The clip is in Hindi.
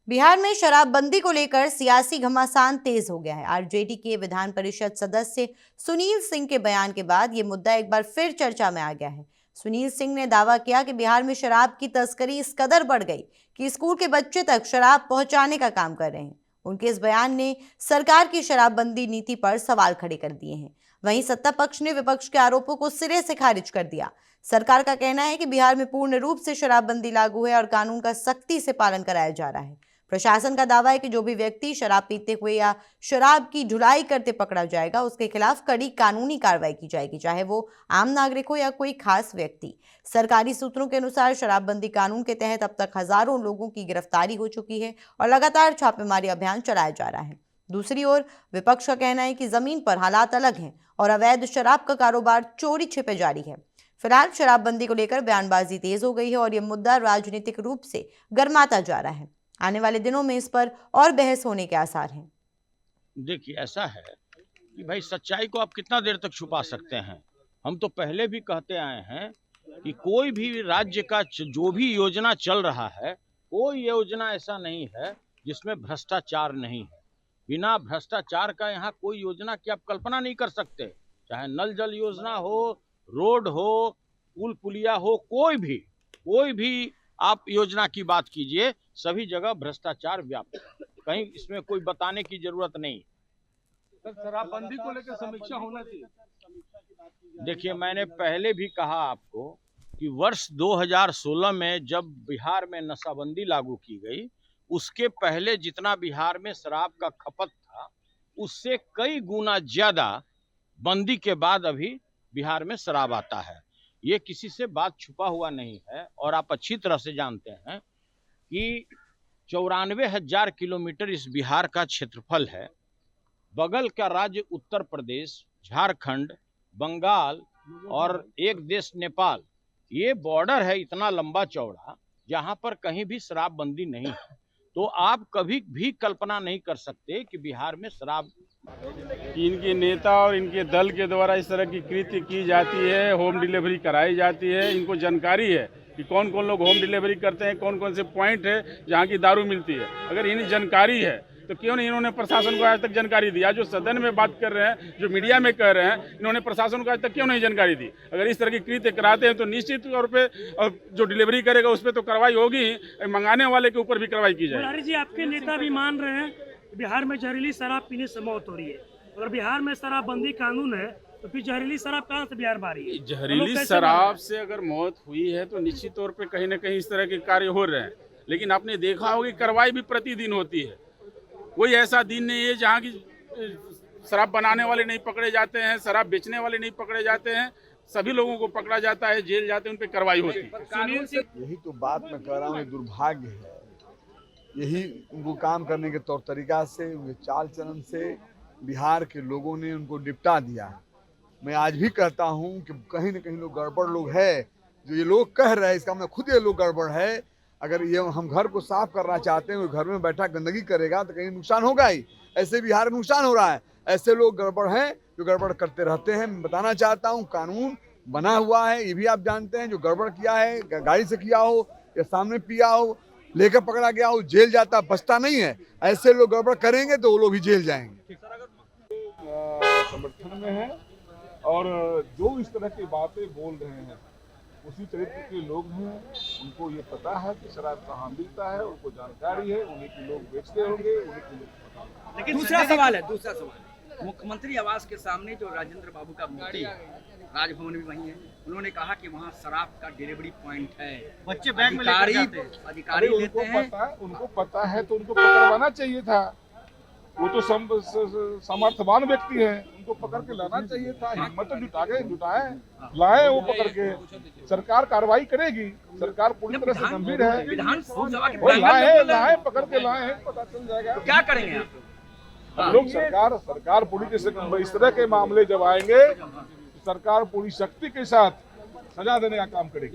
बिहार में शराबबंदी को लेकर सियासी घमासान तेज हो गया है। आरजेडी के विधान परिषद सदस्य सुनील सिंह के बयान के बाद ये मुद्दा एक बार फिर चर्चा में आ गया है। सुनील सिंह ने दावा किया कि बिहार में शराब की तस्करी इस कदर बढ़ गई कि स्कूल के बच्चे तक शराब पहुंचाने का काम कर रहे हैं। उनके इस बयान ने सरकार की शराबबंदी नीति पर सवाल खड़े कर दिए हैं। वहीं सत्ता पक्ष ने विपक्ष के आरोपों को सिरे से खारिज कर दिया। सरकार का कहना है कि बिहार में पूर्ण रूप से शराबबंदी लागू है और कानून का सख्ती से पालन कराया जा रहा है। प्रशासन का दावा है कि जो भी व्यक्ति शराब पीते हुए या शराब की ढुलाई करते पकड़ा जाएगा, उसके खिलाफ कड़ी कानूनी कार्रवाई की जाएगी, चाहे वो आम नागरिक हो या कोई खास व्यक्ति। सरकारी सूत्रों के अनुसार शराबबंदी कानून के तहत अब तक हजारों लोगों की गिरफ्तारी हो चुकी है और लगातार छापेमारी अभियान चलाया जा रहा है। दूसरी ओर विपक्ष का कहना है कि जमीन पर हालात अलग हैं और अवैध शराब का कारोबार चोरी छिपे जारी है। फिलहाल शराबबंदी को लेकर बयानबाजी तेज हो गई है और यह मुद्दा राजनीतिक रूप से गर्माता जा रहा है। आने वाले दिनों में इस पर और बहस होने के आसार हैं। देखिए, ऐसा है कि भाई सच्चाई को आप कितना देर तक छुपा सकते हैं। हम तो पहले भी कहते आए हैं कि कोई भी राज्य का जो भी योजना चल रहा है, कोई योजना ऐसा नहीं है जिसमें भ्रष्टाचार नहीं है। बिना भ्रष्टाचार का यहाँ कोई योजना की आप कल्पना नहीं कर सकते। चाहे नल जल योजना हो, रोड हो, पुल पुलिया हो, कोई भी आप योजना की बात कीजिए, सभी जगह भ्रष्टाचार व्याप्त है। कहीं इसमें कोई बताने की जरूरत नहीं। शराबबंदी को लेकर समीक्षा होना चाहिए। देखिए, मैंने पहले भी कहा आपको कि वर्ष 2016 में जब बिहार में नशाबंदी लागू की गई, उसके पहले जितना बिहार में शराब का खपत था, उससे कई गुना ज्यादा बंदी के बाद अभी बिहार में शराब आता है। ये किसी से बात छुपा हुआ नहीं है और आप अच्छी तरह से जानते हैं कि 94,000 किलोमीटर इस बिहार का क्षेत्रफल है। बगल का राज्य उत्तर प्रदेश, झारखंड, बंगाल और एक देश नेपाल, ये बॉर्डर है इतना लंबा चौड़ा, जहां पर कहीं भी शराबबंदी नहीं है। तो आप कभी भी कल्पना नहीं कर सकते कि बिहार में शराब कि इनके नेता और इनके दल के द्वारा इस तरह की कृत्य की जाती है, होम डिलीवरी कराई जाती है। इनको जानकारी है कि कौन कौन लोग होम डिलीवरी करते हैं, कौन कौन से पॉइंट है जहाँ की दारू मिलती है। अगर इन्हें जानकारी है तो क्यों नहीं इन्होंने प्रशासन को आज तक जानकारी दी? आज जो सदन में बात कर रहे हैं, जो मीडिया में कह रहे हैं, इन्होंने प्रशासन को आज तक क्यों नहीं जानकारी दी? अगर इस तरह की कृत्य कराते हैं तो निश्चित तौर पे जो डिलीवरी करेगा उस पर तो कार्रवाई होगी ही, मंगाने वाले के ऊपर भी कार्रवाई की जाए। मुरारी जी, आपके नेता भी मान रहे हैं बिहार में जहरीली शराब पीने से मौत हो रही है। अगर बिहार में शराबबंदी कानून है तो फिर जहरीली शराब कहाँ से बिहार में आ रही है? जहरीली शराब से अगर मौत हुई है तो निश्चित तौर पे कहीं ना कहीं इस तरह के कार्य हो रहे हैं। लेकिन आपने देखा होगा कार्रवाई भी प्रतिदिन होती है। कोई ऐसा दिन नहीं है जहाँ की शराब बनाने वाले नहीं पकड़े जाते हैं, शराब बेचने वाले नहीं पकड़े जाते हैं। सभी लोगों को पकड़ा जाता है, जेल जाते हैं, उन पर कार्रवाई होती है। यही तो बात मैं कह रहा हूँ, दुर्भाग्य है। यही उनको काम करने के तौर तरीका से, उनके चाल चलन से बिहार के लोगों ने उनको निपटा दिया है। मैं आज भी कहता हूं कि कहीं न कहीं लोग गड़बड़ लोग है। जो ये लोग कह रहे हैं इसका मतलब खुद ये लोग गड़बड़ है। अगर ये हम घर को साफ करना चाहते हैं, घर में बैठा गंदगी करेगा तो कहीं नुकसान होगा ही। ऐसे बिहार में नुकसान हो रहा है। ऐसे लोग गड़बड़ हैं जो गड़बड़ करते रहते हैं। मैं बताना चाहता हूँ, कानून बना हुआ है, ये भी आप जानते हैं। जो गड़बड़ किया है, गाड़ी से किया हो या सामने पिया हो, लेकर पकड़ा गया हो, जेल जाता, बचता नहीं है। ऐसे लोग गड़बड़ करेंगे तो वो लोग भी जेल जाएंगे। समर्थन में है और जो इस तरह की बातें बोल रहे हैं उसी चरित्र के लोग हैं। उनको ये पता है कि शराब कहाँ मिलता है, उनको जानकारी है, उन्हीं के लोग बेचते होंगे, उन्हीं के लोग। लेकिन दूसरा सवाल मुख्यमंत्री आवास के सामने जो राजेंद्र बाबू का मूर्ति है, राजभवन भी वही है, उन्होंने कहा कि वहाँ शराब का डिलीवरी पॉइंट है। बच्चे बैग में अधिकारी लेते हैं। उनको पता है तो उनको पकड़वाना चाहिए था। वो तो समर्थवान व्यक्ति है, उनको पकड़ के लाना चाहिए था। हिम्मत तो जुटाए लाए वो पकड़ के। सरकार कार्रवाई करेगी, सरकार पूरी तरह से गंभीर है। विधानसभा के लाए पकड़ के लाए, पता चल जाएगा तो क्या करेंगे हम लोग। सरकार पूरी तरह से इस तरह के मामले जब आएंगे, सरकार पूरी शक्ति के साथ सजा देने का काम करेगी।